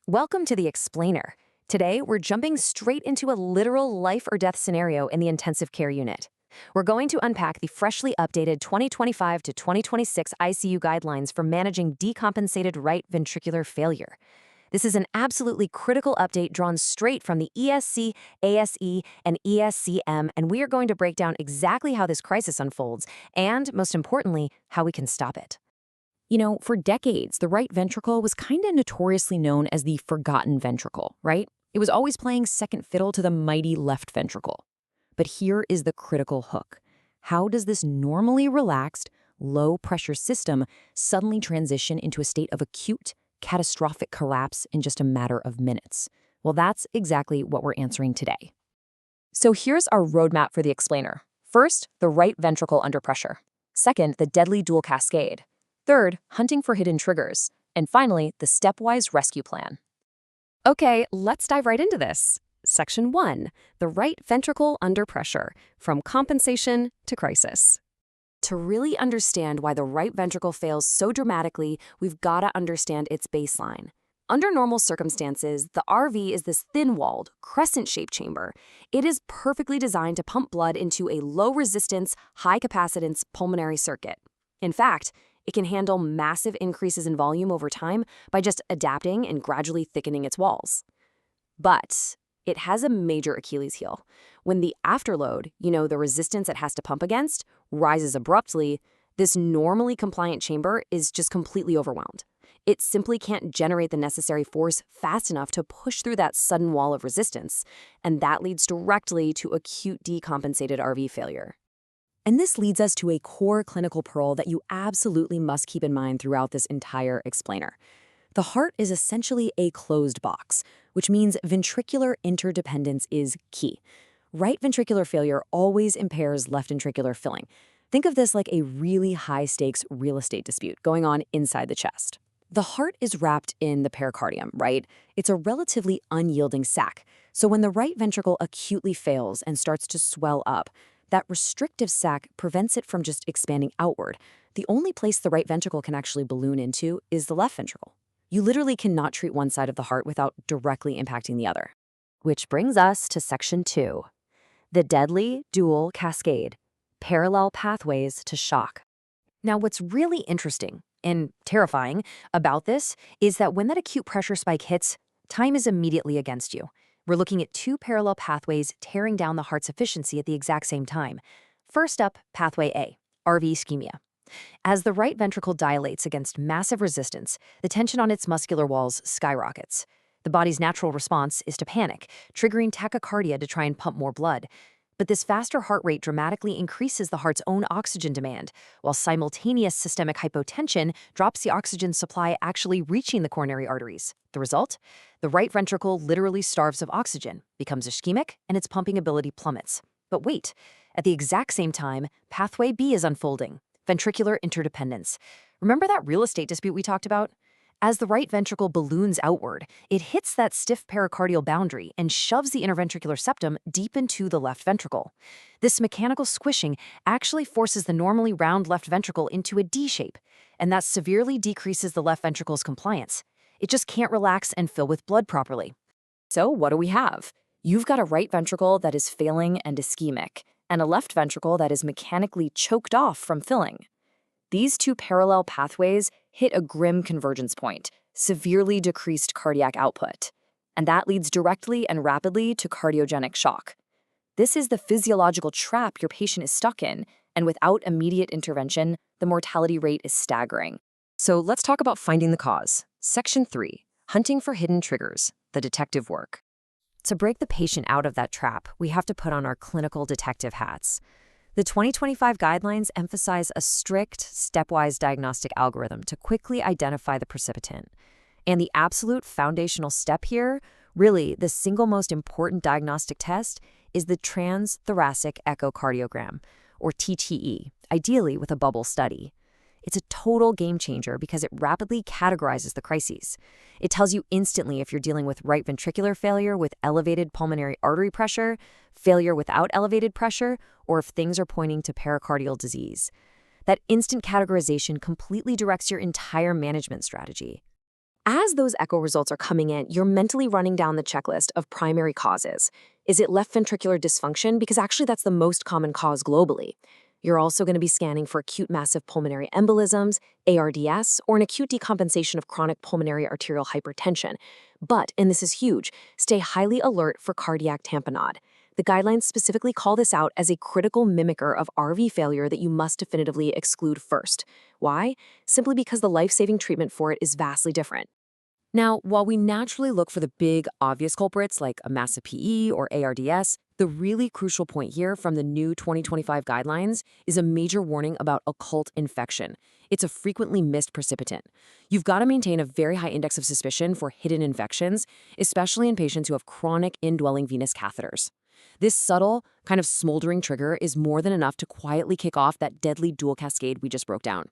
Welcome to the Explainer. Today, we're jumping straight into a literal life or death scenario in the intensive care unit. We're going to unpack the freshly updated 2025 to 2026 ICU guidelines for managing decompensated right ventricular failure. This is an absolutely critical update drawn straight from the ESC, ASE, and ESCM, and we are going to break down exactly how this crisis unfolds and, most importantly, how we can stop it. For decades, the right ventricle was kind of notoriously known as the forgotten ventricle, right? It was always playing second fiddle to the mighty left ventricle. But here is the critical hook. How does this normally relaxed, low-pressure system suddenly transition into a state of acute, catastrophic collapse in just a matter of minutes? Well, that's exactly what we're answering today. So here's our roadmap for the explainer. First, the right ventricle under pressure. Second, the deadly dual cascade. Third, hunting for hidden triggers. And finally, the stepwise rescue plan. Okay, let's dive right into this. Section 1, the right ventricle under pressure, from compensation to crisis. To really understand why the right ventricle fails so dramatically, we've got to understand its baseline. Under normal circumstances, the RV is this thin-walled, crescent-shaped chamber. It is perfectly designed to pump blood into a low-resistance, high-capacitance pulmonary circuit. In fact, it can handle massive increases in volume over time by just adapting and gradually thickening its walls. But it has a major Achilles heel. When the afterload, the resistance it has to pump against, rises abruptly, this normally compliant chamber is just completely overwhelmed. It simply can't generate the necessary force fast enough to push through that sudden wall of resistance, and that leads directly to acute decompensated RV failure. And this leads us to a core clinical pearl that you absolutely must keep in mind throughout this entire explainer. The heart is essentially a closed box, which means ventricular interdependence is key. Right ventricular failure always impairs left ventricular filling. Think of this like a really high-stakes real estate dispute going on inside the chest. The heart is wrapped in the pericardium, right? It's a relatively unyielding sac. So when the right ventricle acutely fails and starts to swell up, that restrictive sac prevents it from just expanding outward. The only place the right ventricle can actually balloon into is the left ventricle. You literally cannot treat one side of the heart without directly impacting the other. Which brings us to Section 2, the deadly dual cascade, parallel pathways to shock. Now, what's really interesting and terrifying about this is that when that acute pressure spike hits, time is immediately against you. We're looking at two parallel pathways tearing down the heart's efficiency at the exact same time. First up, pathway A, RV ischemia. As the right ventricle dilates against massive resistance, the tension on its muscular walls skyrockets. The body's natural response is to panic, triggering tachycardia to try and pump more blood. But this faster heart rate dramatically increases the heart's own oxygen demand, while simultaneous systemic hypotension drops the oxygen supply actually reaching the coronary arteries. The result? The right ventricle literally starves of oxygen, becomes ischemic, and its pumping ability plummets. But wait, at the exact same time, pathway B is unfolding, ventricular interdependence. Remember that real estate dispute we talked about? As the right ventricle balloons outward, it hits that stiff pericardial boundary and shoves the interventricular septum deep into the left ventricle. This mechanical squishing actually forces the normally round left ventricle into a D shape, and that severely decreases the left ventricle's compliance. It just can't relax and fill with blood properly. So what do we have? You've got a right ventricle that is failing and ischemic, and a left ventricle that is mechanically choked off from filling. These two parallel pathways hit a grim convergence point, severely decreased cardiac output. And that leads directly and rapidly to cardiogenic shock. This is the physiological trap your patient is stuck in, and without immediate intervention, the mortality rate is staggering. So let's talk about finding the cause. Section 3, hunting for hidden triggers, the detective work. To break the patient out of that trap, we have to put on our clinical detective hats. The 2025 guidelines emphasize a strict, stepwise diagnostic algorithm to quickly identify the precipitant. And the absolute foundational step here, really the single most important diagnostic test, is the transthoracic echocardiogram, or TTE, ideally with a bubble study. It's a total game changer because it rapidly categorizes the crises. It tells you instantly if you're dealing with right ventricular failure with elevated pulmonary artery pressure, failure without elevated pressure, or if things are pointing to pericardial disease. That instant categorization completely directs your entire management strategy. As those echo results are coming in, you're mentally running down the checklist of primary causes. Is it left ventricular dysfunction? Because actually that's the most common cause globally. You're also going to be scanning for acute massive pulmonary embolisms, ARDS, or an acute decompensation of chronic pulmonary arterial hypertension. But, and this is huge, stay highly alert for cardiac tamponade. The guidelines specifically call this out as a critical mimicker of RV failure that you must definitively exclude first. Why? Simply because the life-saving treatment for it is vastly different. Now, while we naturally look for the big, obvious culprits like a massive PE or ARDS, the really crucial point here from the new 2025 guidelines is a major warning about occult infection. It's a frequently missed precipitant. You've got to maintain a very high index of suspicion for hidden infections, especially in patients who have chronic indwelling venous catheters. This subtle, kind of smoldering trigger is more than enough to quietly kick off that deadly dual cascade we just broke down.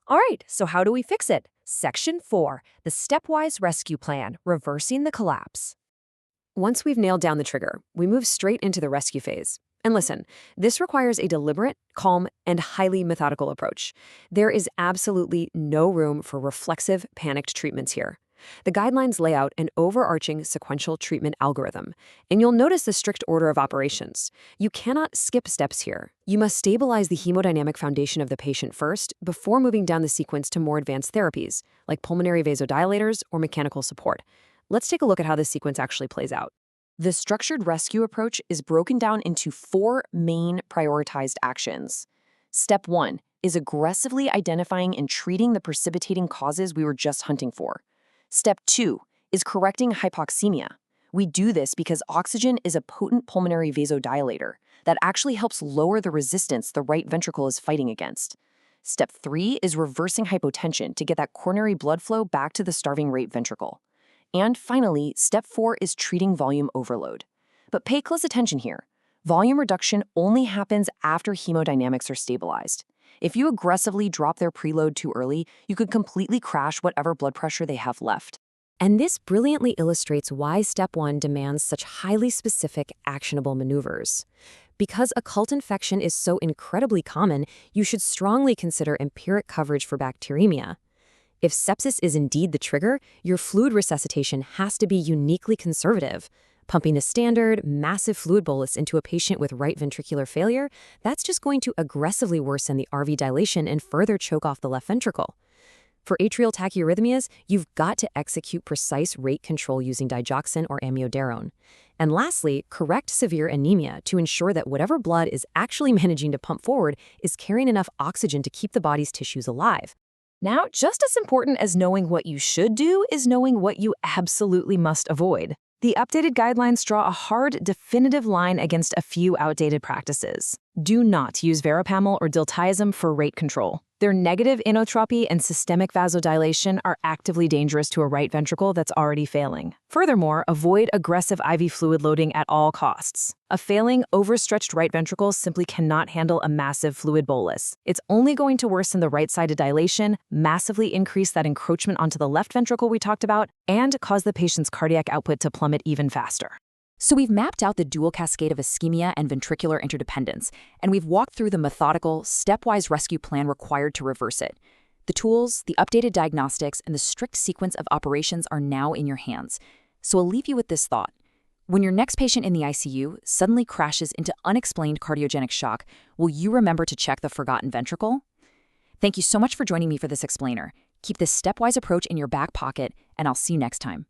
All right, so how do we fix it? Section 4, the stepwise rescue plan, reversing the collapse. Once we've nailed down the trigger, we move straight into the rescue phase. And listen, this requires a deliberate, calm, and highly methodical approach. There is absolutely no room for reflexive, panicked treatments here. The guidelines lay out an overarching sequential treatment algorithm, and you'll notice the strict order of operations. You cannot skip steps here. You must stabilize the hemodynamic foundation of the patient first before moving down the sequence to more advanced therapies, like pulmonary vasodilators or mechanical support. Let's take a look at how this sequence actually plays out. The structured rescue approach is broken down into 4 main prioritized actions. Step 1 is aggressively identifying and treating the precipitating causes we were just hunting for. Step 2 is correcting hypoxemia. We do this because oxygen is a potent pulmonary vasodilator that actually helps lower the resistance the right ventricle is fighting against. Step 3 is reversing hypotension to get that coronary blood flow back to the starving right ventricle. And finally, step 4 is treating volume overload. But pay close attention here. Volume reduction only happens after hemodynamics are stabilized. If you aggressively drop their preload too early, you could completely crash whatever blood pressure they have left. And this brilliantly illustrates why Step 1 demands such highly specific, actionable maneuvers. Because occult infection is so incredibly common, you should strongly consider empiric coverage for bacteremia. If sepsis is indeed the trigger, your fluid resuscitation has to be uniquely conservative. Pumping a standard, massive fluid bolus into a patient with right ventricular failure, that's just going to aggressively worsen the RV dilation and further choke off the left ventricle. For atrial tachyarrhythmias, you've got to execute precise rate control using digoxin or amiodarone. And lastly, correct severe anemia to ensure that whatever blood is actually managing to pump forward is carrying enough oxygen to keep the body's tissues alive. Now, just as important as knowing what you should do is knowing what you absolutely must avoid. The updated guidelines draw a hard, definitive line against a few outdated practices. Do not use verapamil or diltiazem for rate control. Their negative inotropy and systemic vasodilation are actively dangerous to a right ventricle that's already failing. Furthermore, avoid aggressive IV fluid loading at all costs. A failing, overstretched right ventricle simply cannot handle a massive fluid bolus. It's only going to worsen the right-sided dilation, massively increase that encroachment onto the left ventricle we talked about, and cause the patient's cardiac output to plummet even faster. So we've mapped out the dual cascade of ischemia and ventricular interdependence, and we've walked through the methodical, stepwise rescue plan required to reverse it. The tools, the updated diagnostics, and the strict sequence of operations are now in your hands. So I'll leave you with this thought. When your next patient in the ICU suddenly crashes into unexplained cardiogenic shock, will you remember to check the forgotten ventricle? Thank you so much for joining me for this explainer. Keep this stepwise approach in your back pocket, and I'll see you next time.